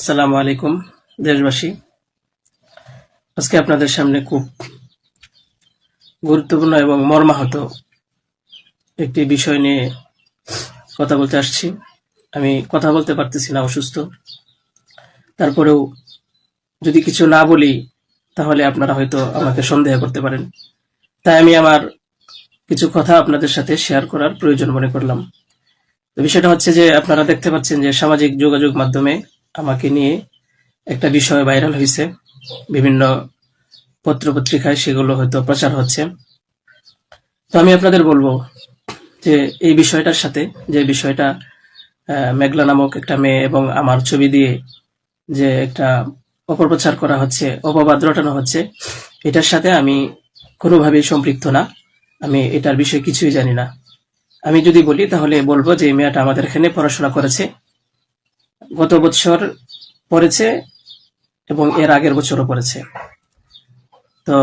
আসসালামু আলাইকুম দেশবাসী। আজকে আপনাদের সামনে খুব গুরুত্বপূর্ণ এবং মর্মাহত একটি বিষয় নিয়ে কথা বলতে আসছি। আমি কথা বলতে পারতেছি না, অসুস্থ। তারপরেও যদি কিছু না বলি তাহলে আপনারা হয়তো আমাকে সন্দেহ করতে পারেন। তাই আমি আমার কিছু কথা আপনাদের সাথে শেয়ার করার প্রয়োজন মনে করলাম। তো বিষয়টা হচ্ছে যে আপনারা দেখতে পাচ্ছেন যে সামাজিক যোগাযোগ মাধ্যমে আমাকে নিয়ে একটা বিষয় ভাইরাল হয়েছে, বিভিন্ন পত্র-পত্রিকায় সেগুলো হয়তো প্রচার হচ্ছে। তো আমি আপনাদের বলবো যে এই বিষয়টার সাথে, যে বিষয়টা মেঘলা নামক একটা মেয়ে এবং আমার ছবি দিয়ে যে একটা অপপ্রচার করা হচ্ছে, অপবাদ রটানো হচ্ছে, এটার সাথে আমি কোনোভাবেই সম্পৃক্ত না। আমি এটার বিষয়ে কিছুই জানি না। আমি যদি বলি তাহলে বলবো যে এই মেয়েটা আমাদের এখানে পড়াশোনা করেছে, গত বছর পড়েছে এবং এর আগের বছরও পড়েছে। তো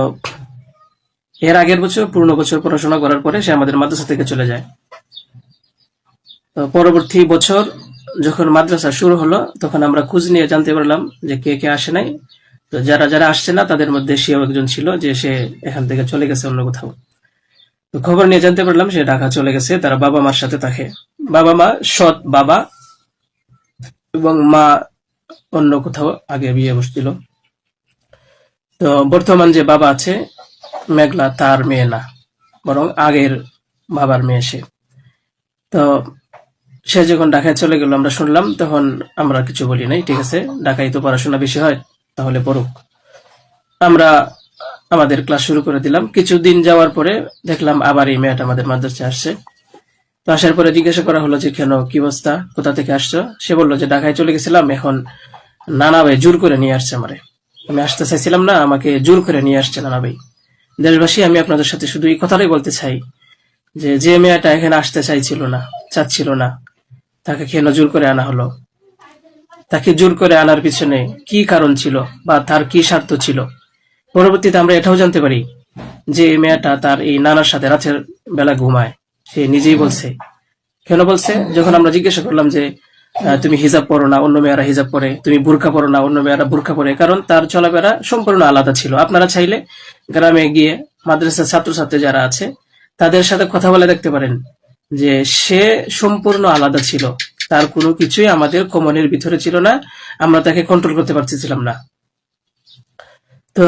এর আগের বছর পূর্ণ বছর পড়াশোনা করার পরে সে আমাদের মাদ্রাসা থেকে চলে যায়। তো পরবর্তী বছর যখন মাদ্রাসা শুরু হলো তখন আমরা খোঁজ নিয়ে জানতে পারলাম যে কে কে আসে নাই। তো যারা যারা আসছে না তাদের মধ্যে সেও একজন ছিল, যে সে এখান থেকে চলে গেছে অন্য কোথাও। তো খবর নিয়ে জানতে পারলাম সে ঢাকা চলে গেছে, তারা বাবা মার সাথে থাকে। বাবা মা সৎ বাবা এবং মা অন্য কোথাও আগে বিয়ে বসছিল। তো বর্তমান যে বাবা আছে মেঘলা, তার মেয়ে না, বরং আগের বাবার মেয়ে সে। তো সে যখন ঢাকায় চলে গেল আমরা শুনলাম, তখন আমরা কিছু বলি নাই, ঠিক আছে, ঢাকায় তো পড়াশোনা বেশি হয়, তাহলে পড়ুক। আমরা আমাদের ক্লাস শুরু করে দিলাম। কিছুদিন যাওয়ার পরে দেখলাম আবার এই মেয়েটা আমাদের মাদ্রাসায় আসছে। তো আসার পরে জিজ্ঞাসা করা হলো যে কেন, কি অবস্থা, কোথা থেকে আসছো? সে বললো যে ঢাকায় চলে গেছিলাম, এখন নানা ভাই জোর করে নিয়ে আসছে আমারে। আমি আসতে চাইছিলাম না, আমাকে জোর করে নিয়ে আসছে নানা ভাই। দেশবাসী, আমি আপনাদের সাথে শুধু এই কথাটাই বলতে চাই যে যে মেয়েটা এখানে আসতে চাইছিল না, চাচ্ছিল না, তাকে কেন জোর করে আনা হলো? তাকে জোর করে আনার পিছনে কি কারণ ছিল বা তার কি স্বার্থ ছিল? পরবর্তীতে আমরা এটাও জানতে পারি যে এই মেয়েটা তার এই নানার সাথে রাতের বেলা ঘুমায়। সে নিজেই বলছে। কেন বলছে? যখন আমরা জিজ্ঞাসা করলাম যে তুমি হিজাব পরো না, অন্য মেয়েরা হিজাব পরে, তুমি বোরকা পরো না, অন্য মেয়েরা বোরকা পরে। কারণ তার চলাফেরা সম্পূর্ণ আলাদা ছিল। আপনারা চাইলে গ্রামে গিয়ে মাদ্রাসার ছাত্রছাত্রী যারা আছে তাদের সাথে কথা বলে দেখতে পারেন যে সে সম্পূর্ণ আলাদা ছিল। তার কোনো কিছুই আমাদের কমনের ভিতরে ছিল না, আমরা তাকে কন্ট্রোল করতে পারতেছিলাম না। তো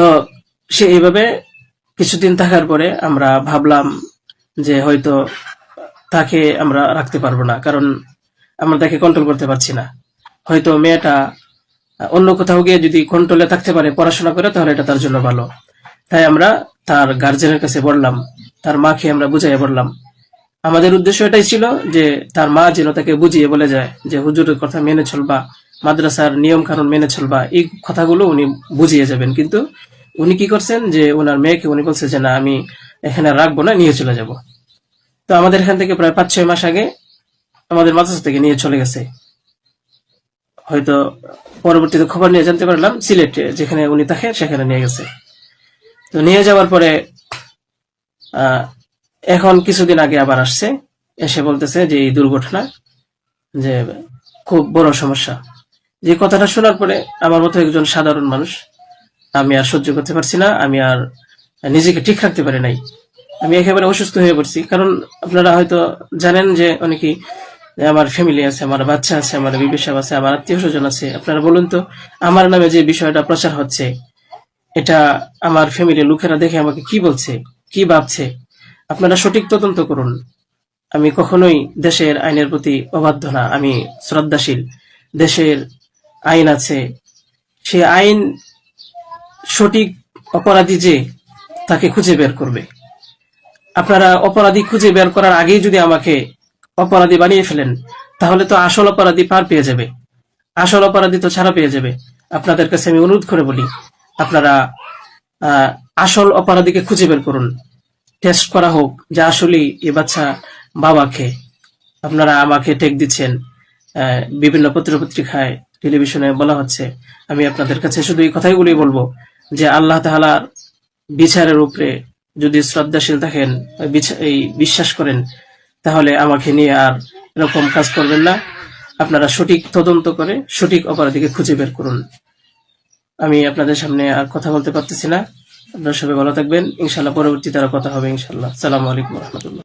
সে এইভাবে কিছুদিন থাকার পরে আমরা ভাবলাম যে হয়তো তাকে আমরা রাখতে পারবো না, কারণ আমরা তাকে কন্ট্রোল করতে পারছি না। হয়তো মেয়েটা অন্য কোথাও গিয়ে যদি কন্ট্রোলে থাকতে পারে, পড়াশোনা করে, তাহলে এটা তার জন্য ভালো। তাই আমরা তার গার্জেনের কাছে বললাম, তার মাকে আমরা বুঝাইয়া বললাম। আমাদের উদ্দেশ্য এটাই ছিল যে তার মা যেন তাকে বুঝিয়ে বলে যায় যে হুজুরের কথা মেনে চলবা, মাদ্রাসার নিয়ম কানুন মেনে চলবা, এই কথাগুলো উনি বুঝিয়ে যাবেন। কিন্তু উনি কি করছেন যে ওনার মেয়েকে উনি বলছে যে না, আমি এখানে রাখবো না, নিয়ে চলে যাব। তো আমাদের এখান থেকে প্রায় 5-6 মাস আগে আমাদের মাদ্রাসা থেকে নিয়ে চলে গেছে। হয়তো পরবর্তীতে খবর নিয়ে জানতে পারলাম সিলেটে যেখানে উনি থাকে সেখানে নিয়ে গেছে। তো নিয়ে যাওয়ার পরে এখন কিছুদিন আগে আবার আসছে, এসে বলতেছে যে এই দুর্ঘটনা, যে খুব বড় সমস্যা। যে কথাটা শোনার পরে আমার মতো একজন সাধারণ মানুষ, আমি আর সহ্য করতে পারছি না, আমি আর নিজেকে ঠিক রাখতে পারি নাই। আমি একেবারে অসুস্থ হয়ে পড়ছি। কারণ আপনারা হয়তো জানেন যে অনেকেই, আমার ফ্যামিলি আছে, আমার বাচ্চা আছে, আমার বিবি সাহেব আছে, আমার আত্মীয় স্বজন আছে। আপনারা বলুন তো, আমার নামে যে বিষয়টা প্রচার হচ্ছে, এটা আমার ফ্যামিলির লোকেরা দেখে আমাকে কি বলছে, কি ভাবছে? আপনারা সঠিক তদন্ত করুন। আমি কখনোই দেশের আইনের প্রতি অবাধ্য না, আমি শ্রদ্ধাশীল। দেশের আইন আছে, সে আইন সঠিক অপরাধী যে তাকে খুঁজে বের করবে। আপনারা অপরাধী খুঁজে বের করার আগেই যদি আমাকে অপরাধী বানিয়ে ফেলেন, তাহলে তো আসল অপরাধী পার পেয়ে যাবে, আসল অপরাধী তো ছাড়া পেয়ে যাবে। আপনাদের কাছে আমি অনুরোধ করে বলি, আপনারা আসল অপরাধীকে খুঁজে বের করুন। টেস্ট করা হোক যে আসলেই এ বাচ্চা বাবাকে। আপনারা আমাকে টেক দিচ্ছেন, বিভিন্ন পত্রপত্রিকায়, টেলিভিশনে বলা হচ্ছে। আমি আপনাদের কাছে শুধু এই কথাইগুলি বলবো যে আল্লাহ তাআলার বিচারের উপরে যদি শ্রদ্ধাশীল থাকেন, এই বিশ্বাস করেন, তাহলে আমাকে নিয়ে আর এরকম কাজ করবেন না। আপনারা সঠিক তদন্ত করে সঠিক অপরাধীকে খুঁজে বের করুন। আমি আপনাদের সামনে আর কথা বলতে পারতেছি না। আপনারা সবাই ভালো থাকবেন, ইনশাল্লাহ পরবর্তীতে আরো কথা হবে ইনশাল্লাহ। আসসালামু আলাইকুম রহমতুল্লাহ।